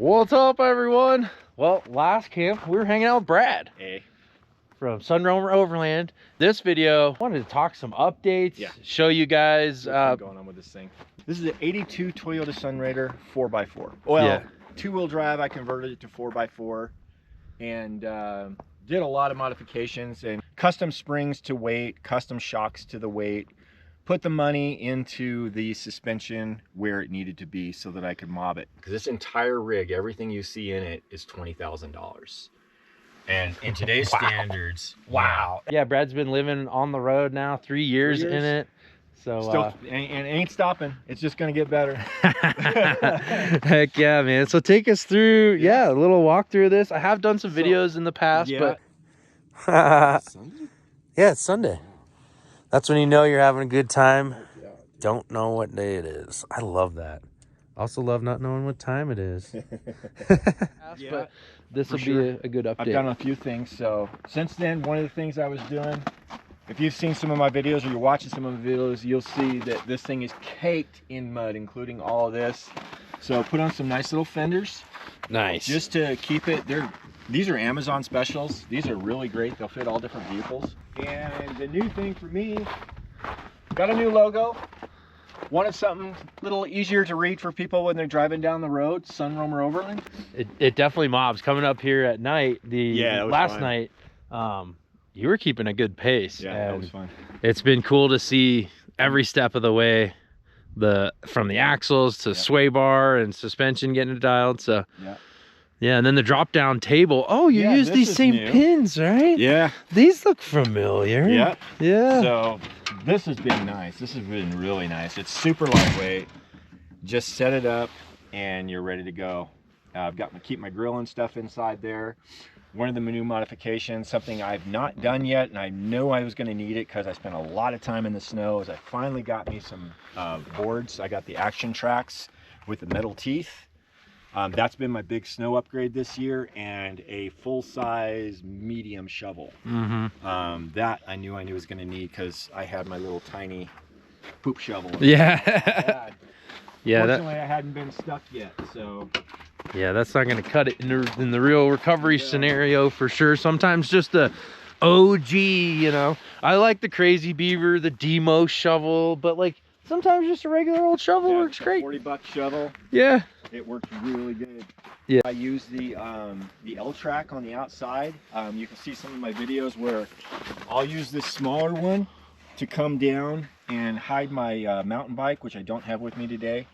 What's up, everyone? Well, last camp we were hanging out with Brad from Sunrader Overland. This video, I wanted to talk some updates, show you guys what's going on with this thing. This is an 82 Toyota Sunrader 4x4. Well, two-wheel drive. I converted it to 4x4 and did a lot of modifications and custom springs to weight, custom shocks to the weight. Put the money into the suspension where it needed to be so that I could mob it. Because this entire rig, everything you see in it is $20,000. And in today's standards, yeah, Brad's been living on the road now 3 years in it. So still, and ain't stopping. It's just gonna get better. Heck yeah, man. So take us through, a little walkthrough of this. I have done some videos in the past, but Sunday? Yeah, it's Sunday. That's when you know you're having a good time. Don't know what day it is. I love that. Also love not knowing what time it is. But this will be a good update. I've done a few things. So since then, one of the things I was doing, if you've seen some of my videos or you're watching some of the videos, you'll see that this thing is caked in mud, including all of this. So put on some nice little fenders. Nice. Just to keep it, these are Amazon specials. These are really great. They'll fit all different vehicles. And the new thing for me, got a new logo. Wanted something a little easier to read for people when they're driving down the road. Sunrader Overland. It definitely mobs. Coming up here at night, last night, you were keeping a good pace. Yeah, that was fun. It's been cool to see every step of the way, from the axles to sway bar and suspension getting it dialed. So yeah, and then the drop down table. Oh, you use these same pins, right? Yeah. These look familiar. Yeah. Yeah. So this has been nice. This has been really nice. It's super lightweight. Just set it up and you're ready to go. I've got keep my grill and stuff inside there. One of the new modifications, something I've not done yet, and I know I was going to need it because I spent a lot of time in the snow, is I finally got me some boards. I got the Action Tracks with the metal teeth. That's been my big snow upgrade this year, and a full-size medium shovel. That I knew I was going to need because I had my little tiny poop shovel. Yeah. Fortunately, I hadn't been stuck yet, so. Yeah, that's not going to cut it in the real recovery scenario for sure. Sometimes just the OG, you know. I like the Crazy Beaver, the Demo shovel, but like sometimes just a regular old shovel works great. $40 shovel. Yeah. It works really good. Yeah. I use the L-track on the outside. You can see some of my videos where I'll use this smaller one to come down and hide my mountain bike, which I don't have with me today,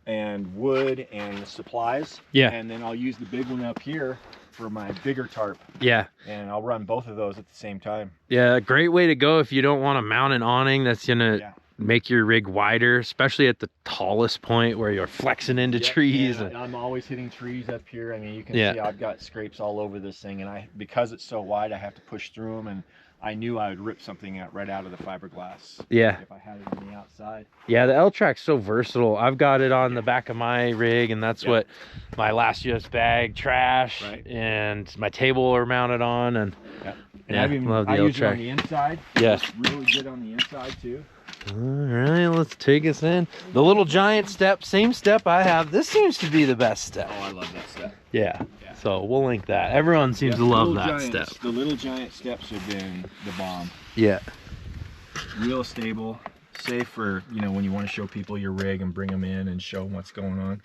and wood and supplies. Yeah. And then I'll use the big one up here for my bigger tarp. Yeah. And I'll run both of those at the same time. Yeah, great way to go if you don't want to mount an awning that's gonna make your rig wider, especially at the tallest point where you're flexing into trees. And I'm always hitting trees up here. I mean, you can see I've got scrapes all over this thing, and because it's so wide, I have to push through them, and I knew I would rip something right out of the fiberglass. Yeah. If I had it on the outside. Yeah, the L-Track's so versatile. I've got it on the back of my rig, and that's what my last US bag, trash, and my table are mounted on. And I use it on the inside. Yes. It's really good on the inside too. All right, let's take us in. The little giant step, same step I have. This seems to be the best step. Oh, I love that step. Yeah. So we'll link that. Everyone seems to love that step. The little giant steps have been the bomb. Yeah. Real stable, safe for, you know, when you want to show people your rig and bring them in and show them what's going on.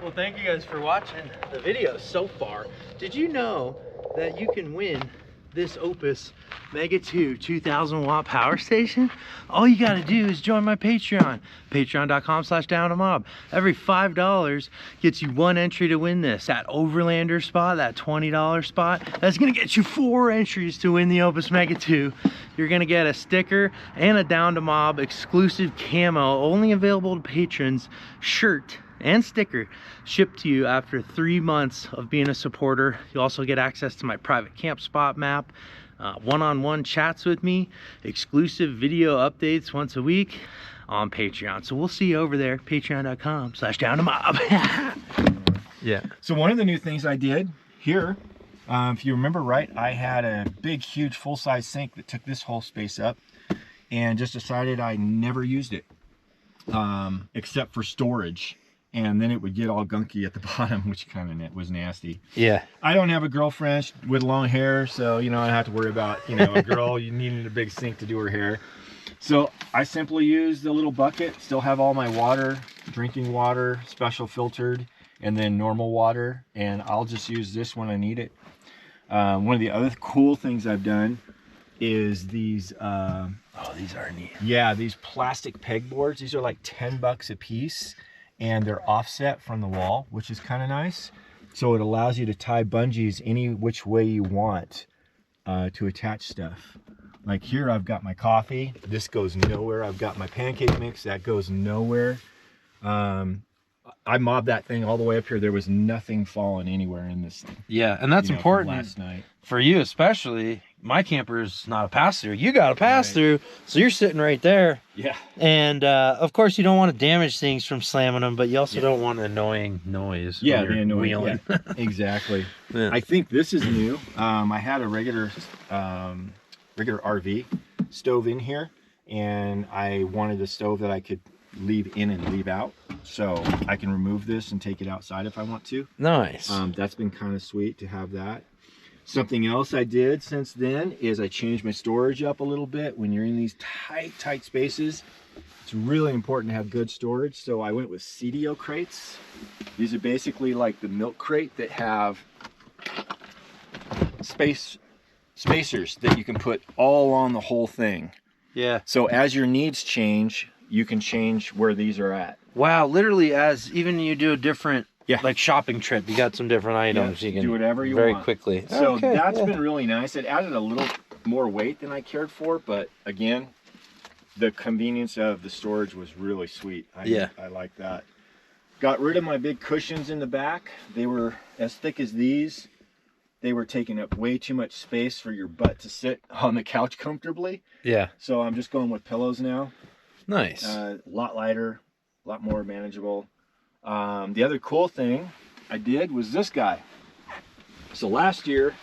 Well, thank you guys for watching the video so far. Did you know that you can win this Oupes Mega 2 2000 watt power station? All you got to do is join my Patreon, patreon.com/downtomob. Every $5 gets you one entry to win this. That Overlander spot, that $20 spot, that's gonna get you 4 entries to win the Oupes Mega 2. You're gonna get a sticker and a Down to Mob exclusive camo, only available to patrons, shirt and sticker shipped to you after 3 months of being a supporter. You also get access to my private camp spot map, one-on-one chats with me, exclusive video updates once a week on Patreon. So we'll see you over there, patreon.com/downtomob. Yeah. So one of the new things I did here, if you remember right, I had a big, huge, full-size sink that took this whole space up, and just decided I never used it, except for storage. and then it would get all gunky at the bottom, which kind of was nasty. Yeah. I don't have a girlfriend with long hair, so you know I don't have to worry about, you know, a girl you needing a big sink to do her hair. So I simply use the little bucket, still have all my water, drinking water, special filtered, and then normal water, and I'll just use this when I need it. One of the other cool things I've done is these Oh, these are neat. yeah, these plastic pegboards. These are like 10 bucks a piece, and they're offset from the wall, which is kind of nice. So it allows you to tie bungees any which way you want to attach stuff. Like here I've got my coffee, this goes nowhere. I've got my pancake mix, that goes nowhere. I mobbed that thing all the way up here. There was nothing falling anywhere in this thing. Yeah, and that's important last night. for you especially. My camper is not a pass-through. You got a pass-through, so you're sitting right there. Yeah. And of course, you don't want to damage things from slamming them, but you also don't want an annoying noise. Yeah, when the you're annoying. wheeling. Yeah, exactly. Yeah. I think this is new. I had a regular RV stove in here, and I wanted a stove that I could leave in and leave out, so I can remove this and take it outside if I want to. Nice. That's been kind of sweet to have that. Something else I did since then is I changed my storage up a little bit. When you're in these tight spaces, it's really important to have good storage. So I went with CDO crates. These are basically like the milk crate that have spacers that you can put all on the whole thing. Yeah. So as your needs change, you can change where these are at. Wow, literally, as even you do a different Yeah. like shopping trip, you got some different items you can do whatever you very want quickly. So Okay, that's yeah. been really nice. It added a little more weight than I cared for, but again, the convenience of the storage was really sweet. I like that. Got rid of my big cushions in the back. They were as thick as these. They were taking up way too much space for your butt to sit on the couch comfortably. Yeah. So I'm just going with pillows now. Nice. A lot lighter, a lot more manageable. The other cool thing I did was this guy. So last year,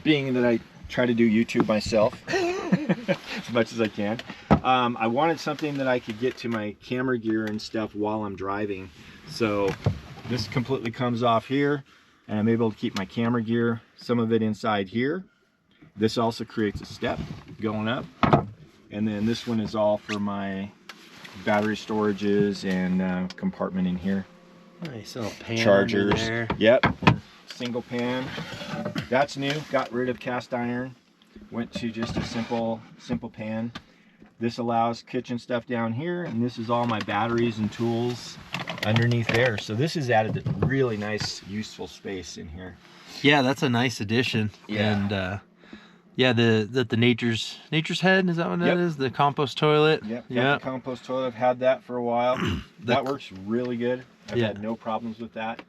being that I try to do YouTube myself as much as I can, I wanted something that I could get to my camera gear and stuff while I'm driving. So this completely comes off here, and I'm able to keep my camera gear, some of it inside here. This also creates a step going up. And then this one is all for my battery storages and compartment in here. Nice little pan. Chargers. There. Yep. Single pan. That's new. Got rid of cast iron. Went to just a simple pan. This allows kitchen stuff down here, and this is all my batteries and tools underneath there. So this has added a really nice, useful space in here. Yeah, that's a nice addition. Yeah. And yeah, the nature's head, is that what that is? The compost toilet. Yep. Yeah. Got the compost toilet. I've had that for a while. That works really good. I've Yeah. had no problems with that.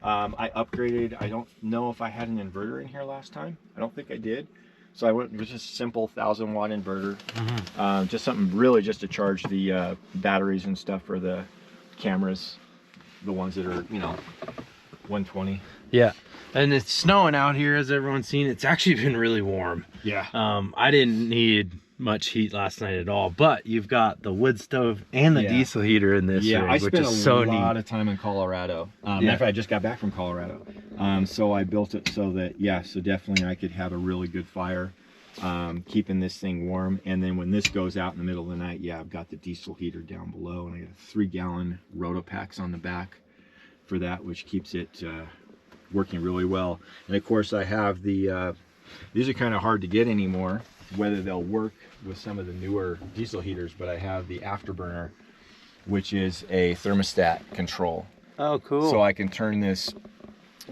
I upgraded. I don't know if I had an inverter in here last time. I don't think I did. So I went with just a simple 1,000-watt inverter. Mm-hmm. Just something really just to charge the batteries and stuff for the cameras, the ones that are, you know, 120. Yeah. And it's snowing out here, as everyone's seen. It's actually been really warm. Yeah. I didn't need much heat last night at all, but you've got the wood stove and the diesel heater in this rig, I which spent is so a lot neat. of time in Colorado. Matter of fact, I just got back from Colorado. So I built it so that, so definitely I could have a really good fire, keeping this thing warm. And then when this goes out in the middle of the night, I've got the diesel heater down below, and I got 3-gallon Rotopacks on the back for that, which keeps it working really well. And of course I have the, these are kind of hard to get anymore, whether they'll work with some of the newer diesel heaters, but I have the afterburner, which is a thermostat control. Oh, cool. So I can turn this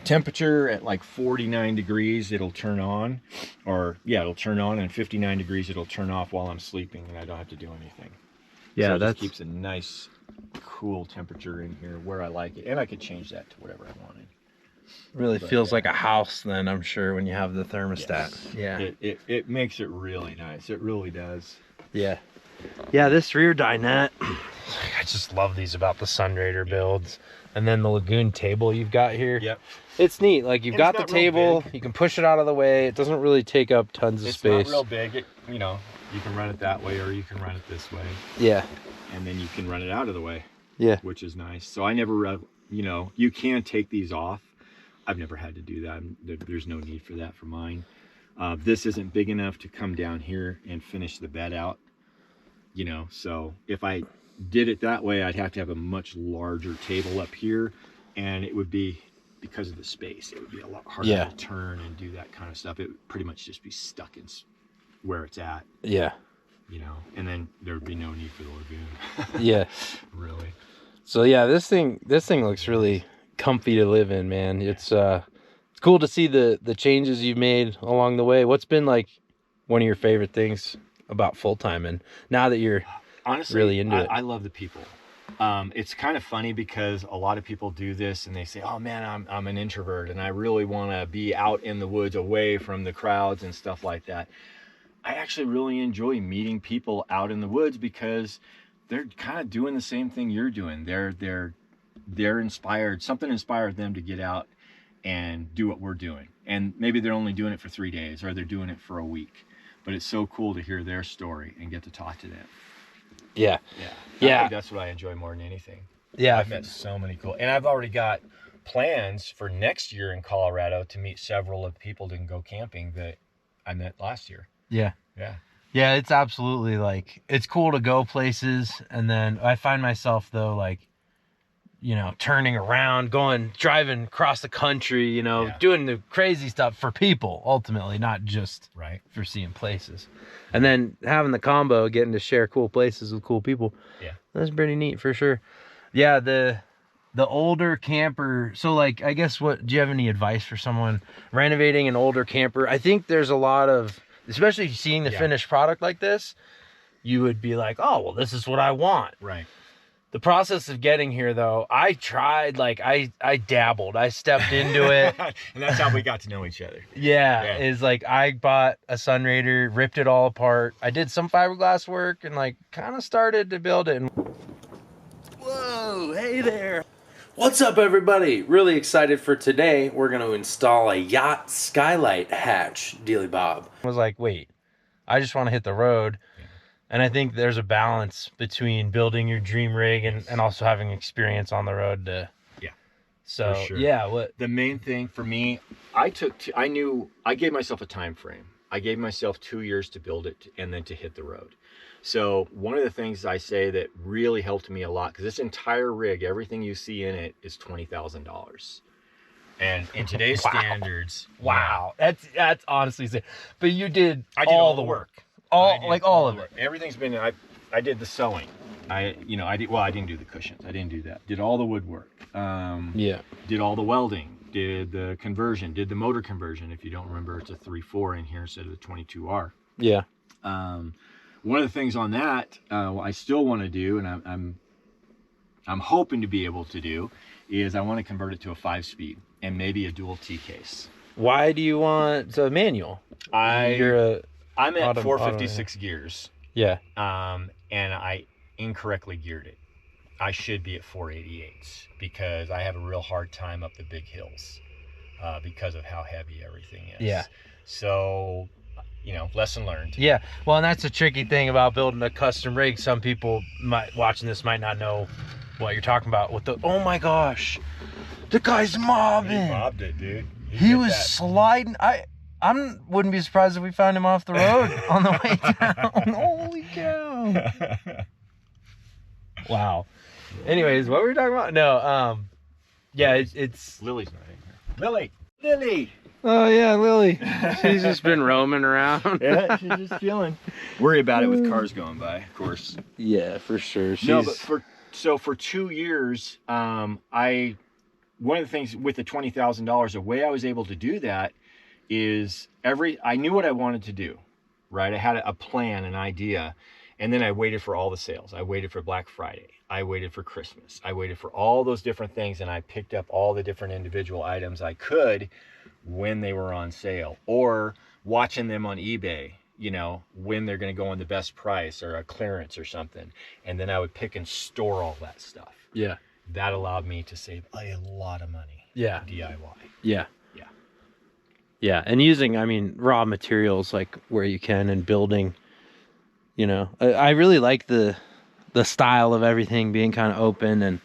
temperature at like 49 degrees, it'll turn on, or it'll turn on, and 59 degrees it'll turn off while I'm sleeping, and I don't have to do anything. Yeah, so it that just keeps a nice cool temperature in here where I like it, and I could change that to whatever I wanted. really feels like a house then, I'm sure, when you have the thermostat. Yes. Yeah. It makes it really nice. It really does. Yeah. Yeah, this rear dinette, I just love these about the Sunrader builds. And then the Lagoon table you've got here. Yep. It's neat. Like, you've got the table, you can push it out of the way. It doesn't really take up tons of space. It's not real big. You know, you can run it that way or you can run it this way. Yeah. And then you can run it out of the way. Yeah. which is nice. So I never, you know, you can take these off. I've never had to do that. There's no need for that for mine. This isn't big enough to come down here and finish the bed out, you know. So if I did it that way, I'd have to have a much larger table up here, and it would be, because of the space, it would be a lot harder to turn and do that kind of stuff. It would pretty much just be stuck in where it's at. Yeah. You know, and then there would be no need for the lagoon. Yeah. Really. So yeah, this thing looks really comfy to live in, man. It's cool to see the changes you've made along the way. What's been like one of your favorite things about full-time, and now that you're honestly really into it? I love the people. It's kind of funny because a lot of people do this and they say, oh man, I'm an introvert and I really want to be out in the woods away from the crowds and stuff like that. I actually really enjoy meeting people out in the woods because they're kind of doing the same thing you're doing. They're inspired. Something inspired them to get out and do what we're doing. And maybe they're only doing it for 3 days, or they're doing it for a week. But it's so cool to hear their story and get to talk to them. Yeah. I think that's what I enjoy more than anything. Yeah. I've met so many cool, and I've already got plans for next year in Colorado to meet several of people that can go camping that I met last year. Yeah. Yeah. It's absolutely, like, it's cool to go places, and then I find myself though, like, you know, turning around, driving across the country, you know, doing the crazy stuff for people ultimately, not just for seeing places. And then having the combo, getting to share cool places with cool people. Yeah. That's pretty neat for sure. Yeah, the older camper. So, like, I guess, do you have any advice for someone renovating an older camper? I think there's a lot of, especially seeing the finished product like this, you would be like, oh, well, this is what I want. Right. The process of getting here, though, I tried, like, I dabbled. I stepped into it. And that's how we got to know each other. Yeah, is like, I bought a Sunrader, ripped it all apart. I did some fiberglass work and, like, kind of started to build it. Whoa, hey there. What's up, everybody? Really excited for today. We're going to install a yacht skylight hatch, Dealy Bob. I was like, wait, I just want to hit the road. And I think there's a balance between building your dream rig and also having experience on the road to. Yeah. So, for sure. Yeah, what the main thing for me, I gave myself a time frame. I gave myself 2 years to build it and then to hit the road. So one of the things I say that really helped me a lot, because this entire rig, everything you see in it is $20,000. And in today's standards, that's honestly sick. But you did I did all the work. All of it. Everything's been, I did the sewing. I didn't do the cushions. I didn't do that. Did all the woodwork. Did all the welding. Did the conversion. Did the motor conversion. If you don't remember, it's a 3.4 in here instead of the 22R. Yeah. One of the things on that, I still want to do, and I'm hoping to be able to do, is I want to convert it to a 5-speed and maybe a dual T case. Why do you want a manual? I'm at 456 gears. Yeah. And I incorrectly geared it. I should be at 488 because I have a real hard time up the big hills because of how heavy everything is. Yeah. So, you know, lesson learned. Yeah. Well, and that's a tricky thing about building a custom rig. Some people watching this might not know what you're talking about with the, oh my gosh, the guy's mobbing. He mobbed it, dude. He was sliding. I wouldn't be surprised if we found him off the road on the way down. Holy cow. Wow. Anyways, what were we talking about? No, yeah, it's Lily's not in here. Lily. Oh yeah, Lily. She's just been roaming around. Yeah, she's just chilling. Worry about it with cars going by, of course. Yeah, for sure. No, but for 2 years, one of the things with the $20,000, the way I was able to do that is I knew what I wanted to do, right? I had a plan, an idea, and then I waited for all the sales. I waited for Black Friday. I waited for Christmas. I waited for all those different things, and I picked up all the different individual items I could when they were on sale, or watching them on eBay, you know, when they're going to go on the best price or a clearance or something. And then I would pick and store all that stuff. Yeah. That allowed me to save a lot of money. Yeah. DIY. Yeah. Yeah, and using, I mean, raw materials like where you can, and building, you know. I really like the the style of everything being kind of open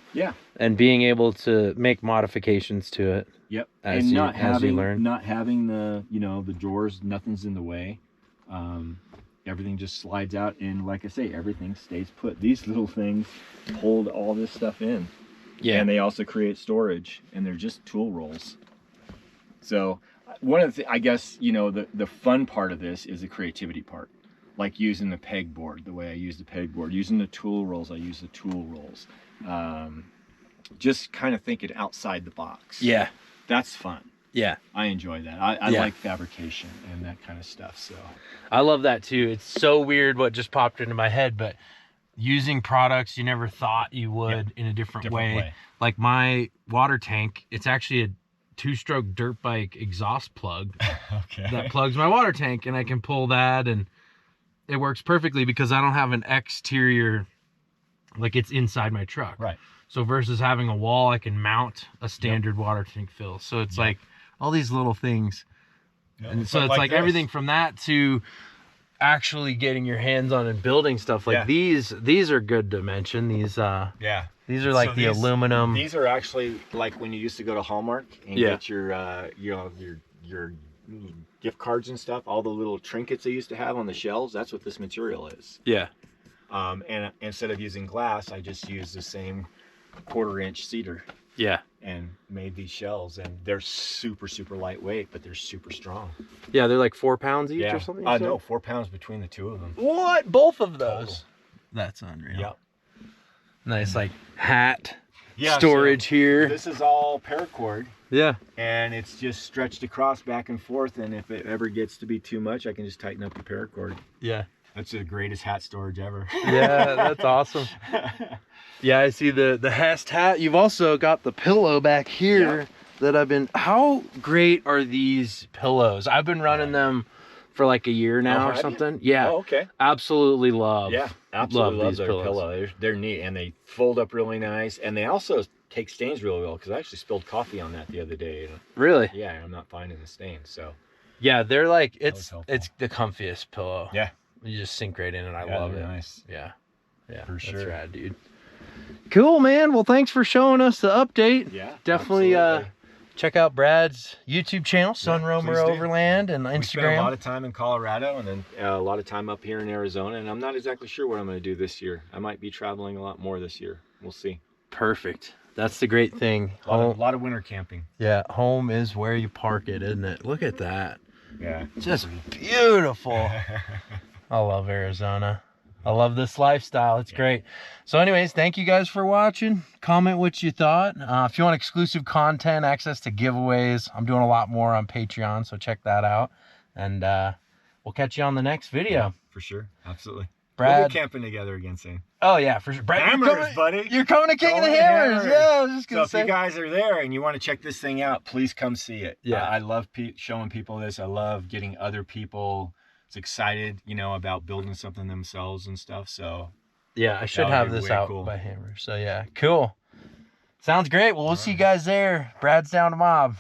and being able to make modifications to it. Yep. As and you not having learn. not having the the drawers, nothing's in the way. Everything just slides out, and like I say, everything stays put. These little things hold all this stuff in. Yeah. And they also create storage, and they're just tool rolls. So one of the I guess the fun part of this is the creativity part, like using the pegboard the way I use the pegboard, using the tool rolls I use the tool rolls, just kind of thinking outside the box. Yeah. That's fun. Yeah. I enjoy that. I like fabrication and that kind of stuff. So I love that too. It's so weird what just popped into my head, but using products you never thought you would in a different way. Like my water tank, it's actually a 2-stroke dirt bike exhaust plug that plugs my water tank, and I can pull that, and it works perfectly because I don't have an exterior, like it's inside my truck. Right. So versus having a wall, I can mount a standard water tank fill. So it's like all these little things. And so it's like everything from that to actually getting your hands on and building stuff like these are good to mention. These these are like the aluminum. These are actually like when you used to go to Hallmark and get your your gift cards and stuff, all the little trinkets they used to have on the shelves. That's what this material is. Yeah. And instead of using glass, I just used the same 1/4-inch cedar. Yeah. And made these shells, and they're super lightweight, but they're super strong. Yeah, they're like 4 pounds each or something. No, 4 pounds between the two of them. What? Both of those? Total. That's unreal. Yep. Nice, like hat storage here. This is all paracord. Yeah. And it's just stretched across back and forth, and if it ever gets to be too much, I can just tighten up the paracord. Yeah. That's the greatest hat storage ever. Yeah, that's awesome. Yeah, I see the Hest hat. You've also got the pillow back here that I've been... How great are these pillows? I've been running them for like a year now or something. Yeah. Oh, okay. Absolutely love. Yeah, absolutely love these their pillow. They're neat, and they fold up really nice, and they also take stains really well, because I actually spilled coffee on that the other day. Really? Yeah, I'm not finding the stains, so... Yeah, they're like... It's the comfiest pillow. Yeah. You just sink right in, and I love it. Nice. Yeah. Yeah, for sure. That's rad, dude. Cool, man. Well, thanks for showing us the update. Yeah, definitely check out Brad's YouTube channel, Sunrader Overland, and Instagram. We spent a lot of time in Colorado, and then a lot of time up here in Arizona, and I'm not exactly sure what I'm going to do this year. I might be traveling a lot more this year. We'll see. Perfect. That's the great thing. A lot of winter camping. Yeah, home is where you park it, isn't it? Look at that. Yeah. Just beautiful. I love Arizona. I love this lifestyle. It's great. So anyways, thank you guys for watching. Comment what you thought. If you want exclusive content, access to giveaways, I'm doing a lot more on Patreon, so check that out. And we'll catch you on the next video. Yeah, for sure. Absolutely. Brad, we'll be camping together again soon. Oh yeah, for sure. Brad, Hammers, buddy. You're coming to King of the Hammers. Yeah, I was just gonna say. So if you guys are there and you want to check this thing out, please come see it. Yeah. I love showing people this. I love getting other people excited, about building something themselves and stuff. So yeah, I should have this out by Hammer. So yeah, cool. Sounds great. Well, we'll see you guys there. Brad's down to mob.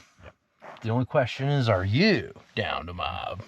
The only question is, are you down to mob?